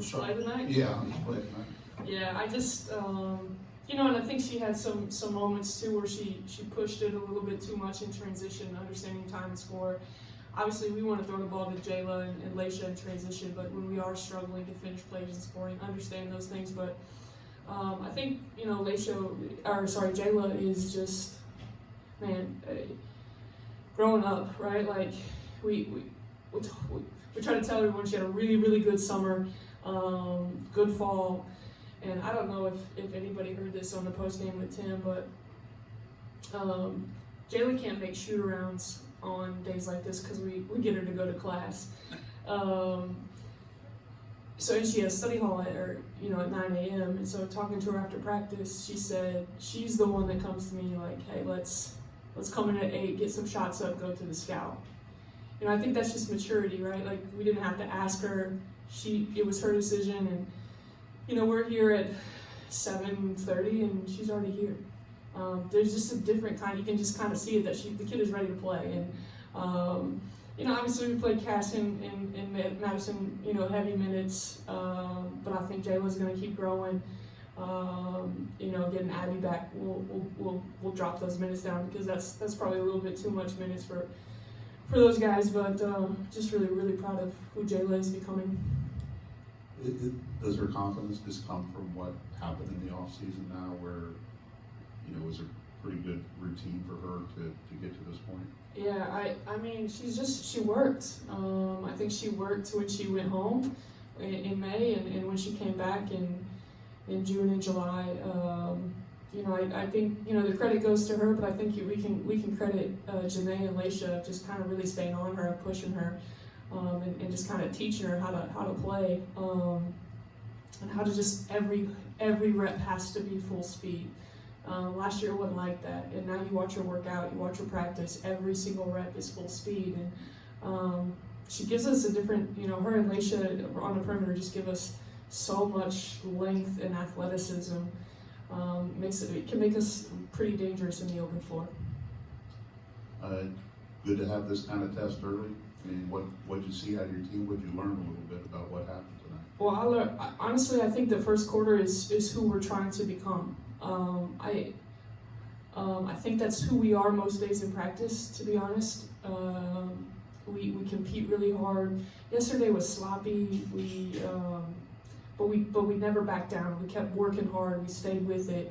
Play tonight? Yeah, on play tonight. Yeah, I just, and I think she had some moments too where she pushed it a little bit too much in transition, understanding time and score. Obviously, we want to throw the ball to Jayla and Laisha in transition, but when we are struggling to finish plays and scoring, understand those things. But I think, Jayla is just, growing up, right? Like, we try to tell everyone she had a really, really good summer, good fall. And I don't know if anybody heard this on the post game with Tim, but Jayla can't make shoot-arounds on days like this because we get her to go to class. So she has study hall at 9 a.m. And so talking to her after practice, she said she's the one that comes to me like, hey, let's come in at 8, get some shots up, go to the scout. I think that's just maturity, right? Like, we didn't have to ask her. It was her decision, and we're here at 7:30 and she's already here. There's just a different kind, you can just kind of see it that the kid is ready to play. And obviously we played Cass and Madison, heavy minutes, but I think Jayla's going to keep growing. Getting Abby back, we'll drop those minutes down because that's probably a little bit too much minutes for those guys. But just really, really proud of who Jayla is becoming. Does her confidence just come from what happened in the off season now, where it was a pretty good routine for her to get to this point? Yeah, I mean, she worked. I think she worked when she went home in May, and when she came back in June and July. I think the credit goes to her, but I think we can credit Janae and Laisha just kind of really staying on her and pushing her, and just kind of teaching her how to play, and how to just every rep has to be full speed. Last year it wasn't like that, and now you watch her work out, you watch her practice, every single rep is full speed, and she gives us a different, her and Laisha on the perimeter just give us so much length and athleticism. It can make us pretty dangerous in the open floor. Good to have this kind of test early. I mean, what'd you see out of your team? What'd you learn a little bit about what happened tonight? Well, honestly, I think the first quarter is who we're trying to become. I think that's who we are most days in practice, to be honest. We compete really hard. Yesterday was sloppy. But we never backed down. We kept working hard. We stayed with it,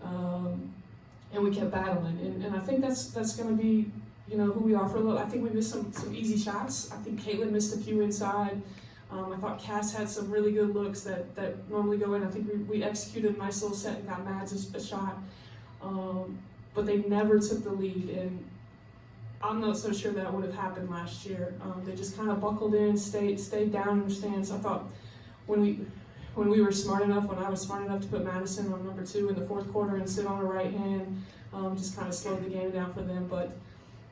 and we kept battling. And I think that's going to be who we are for a little. I think we missed some easy shots. I think Caitlin missed a few inside. I thought Cass had some really good looks that normally go in. I think we executed a nice little set and got Mads a shot, but they never took the lead. And I'm not so sure that would have happened last year. They just kind of buckled in, stayed down in their stance. I thought when we were smart enough, when I was smart enough to put Madison on number 2 in the fourth quarter and sit on her right hand, just kind of slowed the game down for them. But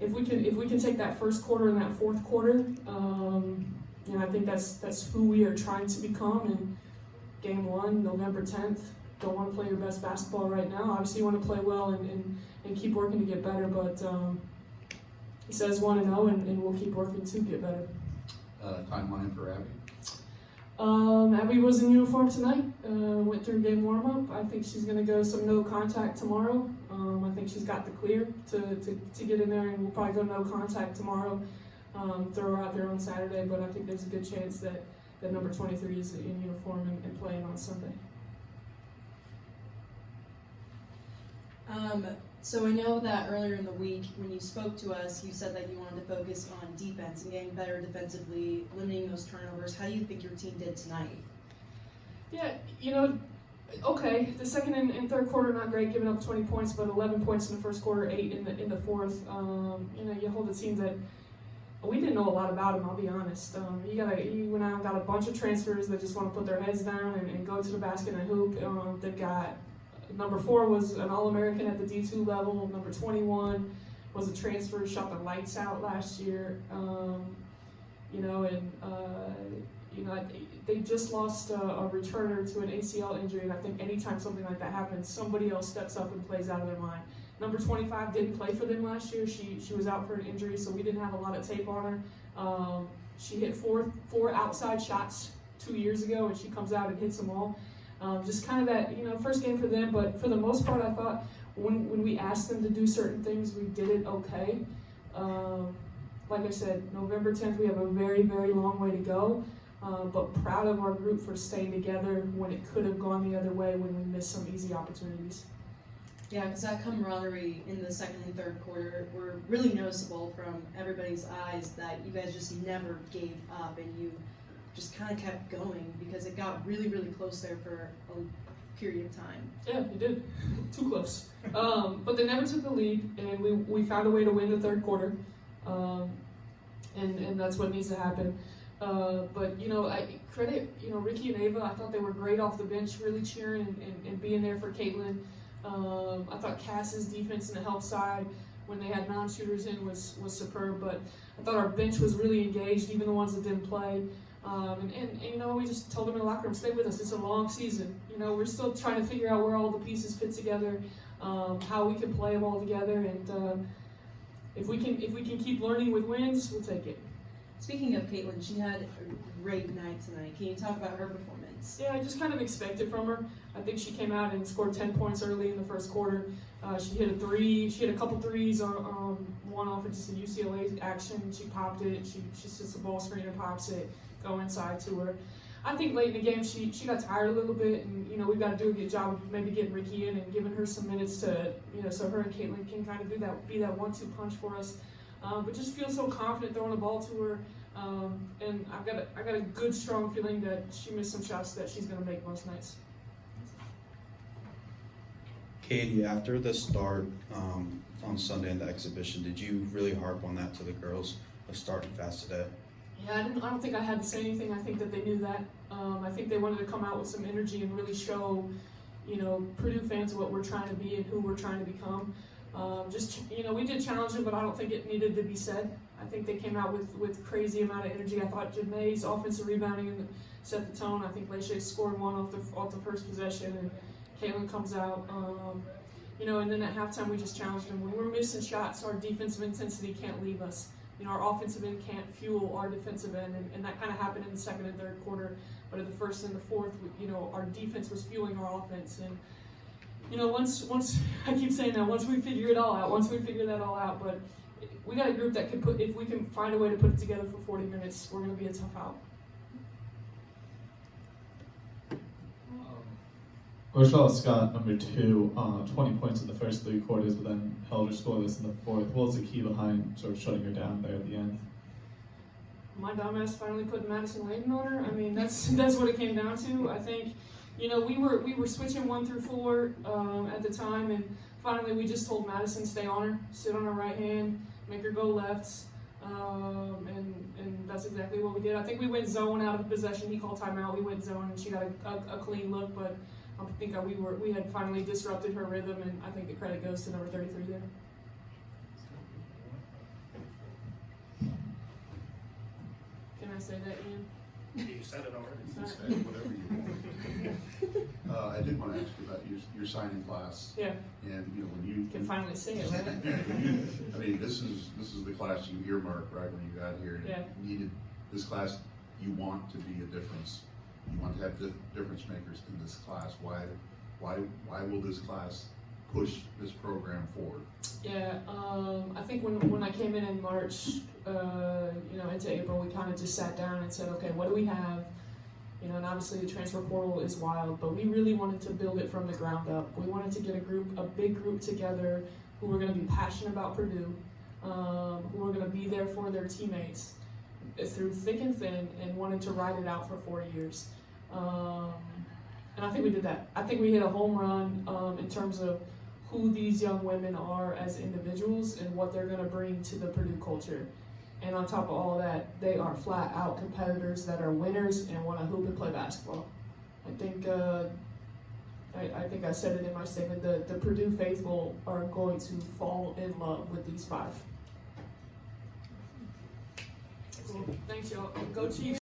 if we can take that first quarter and that fourth quarter, I think that's who we are trying to become. And game 1, November 10th, don't want to play your best basketball right now. Obviously, you want to play well and keep working to get better. But he says 1-0, and we'll keep working to get better. Timeline for Abby? Abby was in uniform tonight, went through game warm-up. I think she's going to go some no contact tomorrow. I think she's got the clear to get in there, and we'll probably go no contact tomorrow, throw her out there on Saturday, but I think there's a good chance that number 23 is in uniform and playing on Sunday. So I know that earlier in the week when you spoke to us, you said that you wanted to focus on defense and getting better defensively, limiting those turnovers. How do you think your team did tonight? Yeah, okay. The second and third quarter not great, giving up 20 points, but 11 points in the first quarter, 8 in the fourth. You hold a team that we didn't know a lot about them. I'll be honest. You went out and got a bunch of transfers that just want to put their heads down and go to the basket and hoop. They've got. Number 4 was an All-American at the D2 level. Number 21 was a transfer, shot the lights out last year. They just lost a returner to an ACL injury, and I think anytime something like that happens, somebody else steps up and plays out of their mind. Number 25 didn't play for them last year. She was out for an injury, so we didn't have a lot of tape on her. She hit four outside shots 2 years ago, and she comes out and hits them all. Just kind of that, first game for them, but for the most part, I thought when we asked them to do certain things, we did it okay. Like I said, November 10th, we have a very, very long way to go, but proud of our group for staying together when it could have gone the other way when we missed some easy opportunities. Yeah, because that camaraderie in the second and third quarter were really noticeable from everybody's eyes, that you guys just never gave up and you just kind of kept going, because it got really, really close there for a period of time. Yeah, it did. Too close. But they never took the lead, and we found a way to win the third quarter, and that's what needs to happen. But I credit Ricky and Ava. I thought they were great off the bench, really cheering and being there for Caitlin. I thought Cass's defense in the help side when they had non-shooters in was superb, but I thought our bench was really engaged, even the ones that didn't play. And we just told them in the locker room, stay with us. It's a long season. We're still trying to figure out where all the pieces fit together, how we can play them all together, and if we can keep learning with wins, we'll take it. Speaking of Caitlin, she had a great night tonight. Can you talk about her performance? Yeah, I just kind of expected from her. I think she came out and scored 10 points early in the first quarter. She hit a three. She hit a couple threes on one off of just a UCLA action. She popped it. She sits the ball screen and pops it. Go inside to her. I think late in the game she got tired a little bit, and we've got to do a good job of maybe getting Ricky in and giving her some minutes to so her and Caitlin can kind of be that 1-2 punch for us. But just feel so confident throwing the ball to her, and I got a good strong feeling that she missed some shots that she's going to make most nights. Katie, after the start on Sunday in the exhibition, did you really harp on that to the girls of starting fast today? Yeah, I don't think I had to say anything. I think that they knew that. I think they wanted to come out with some energy and really show, Purdue fans what we're trying to be and who we're trying to become. We did challenge them, but I don't think it needed to be said. I think they came out with crazy amount of energy. I thought Janae's offensive rebounding set the tone. I think Leisha scored one off the first possession, and Caitlin comes out. And then at halftime we just challenged them. When we're missing shots, our defensive intensity can't leave us. Our offensive end can't fuel our defensive end, and that kind of happened in the second and third quarter. But in the first and the fourth, our defense was fueling our offense. And once I keep saying that, once we figure that all out, but we got a group that can if we can find a way to put it together for 40 minutes, we're going to be a tough out. Rochelle Scott, number 2, 20 points in the first 3 quarters, but then held her scoreless in the fourth. What was the key behind sort of shutting her down there at the end? My dumbass finally put Madison Layden on her. I mean, that's what it came down to. I think, we were switching 1 through 4 at the time, and finally we just told Madison stay on her, sit on her right hand, make her go left, and that's exactly what we did. I think we went zone out of possession. He called timeout. We went zone, and she got a clean look, but I think we had finally disrupted her rhythm, and I think the credit goes to number 33 there. Can I say that, Ian? You said it already. You can say whatever you want. I did want to ask you about your signing class. Yeah. And when you Can finally say it, right? I mean, this is the class you earmarked right when you got here. Yeah. You needed this class. You want to be a difference. You want to have difference makers in this class. Why will this class push this program forward? Yeah, I think when I came in March, into April, we kind of just sat down and said, okay, what do we have? And obviously the transfer portal is wild, but we really wanted to build it from the ground up. We wanted to get a big group together who were going to be passionate about Purdue, who were going to be there for their teammates through thick and thin, and wanted to ride it out for 4 years. And I think we did that. I think we hit a home run in terms of who these young women are as individuals and what they're going to bring to the Purdue culture. And on top of all that, they are flat out competitors that are winners and want to hoop and play basketball. I think I said it in my statement, the Purdue faithful are going to fall in love with these 5. Cool. Thanks, y'all. Go Chiefs.